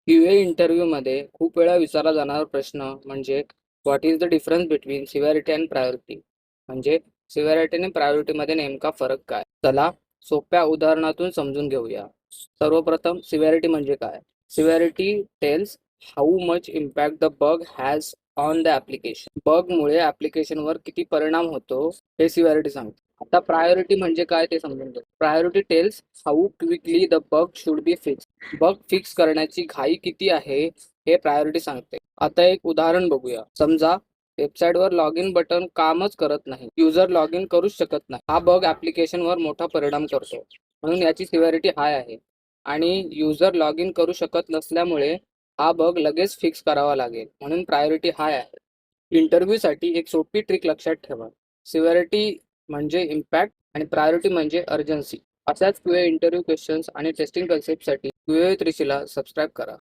QA इंटरव्ह्यूमध्ये खूप वेळा विचारला जाणारा प्रश्न म्हणजे what is the difference between severity and priority. म्हणजे सिव्हिरिटी आणि प्रायोरिटीमध्ये नेमका फरक काय. चला सोप्या उदाहरणातून समजून घेऊया. सर्वप्रथम सिव्हिरिटी म्हणजे काय. Severity tells how much impact the bug has on the application. बगमुळे ॲप्लिकेशनवर किती परिणाम होतो हे सिव्हिरिटी सांगते. आता प्रायोरिटी म्हणजे काय ते समजून घेऊ. Priority tells how quickly the bug should be fix. Bug fix करण्याची घाई किती आहे हे प्रायोरिटी सांगते. आता एक उदाहरण बघूया. समजा वेबसाईटवर लॉग इन बटन कामच करत नाही, युजर लॉग इन करूच शकत नाही. हा बग ॲप्लिकेशनवर मोठा परिणाम करतो, म्हणून याची सिव्हिरिटी हाय आहे. आणि युजर लॉग इन करू शकत नसल्यामुळे हा बग लगेच फिक्स करावा लागेल, म्हणून प्रायोरिटी हाय आहे. इंटरव्ह्यूसाठी एक सोपी ट्रिक लक्षात ठेवा. सिव्हिरिटी म्हणजे इम्पॅक्ट आणि प्रायोरिटी म्हणजे अर्जन्सी. अशाच क्यूए इंटरव्ह्यू क्वेश्चन्स आणि टेस्टिंग कन्सेप्टसाठी क्यूए त्रिशीला सबस्क्राईब करा.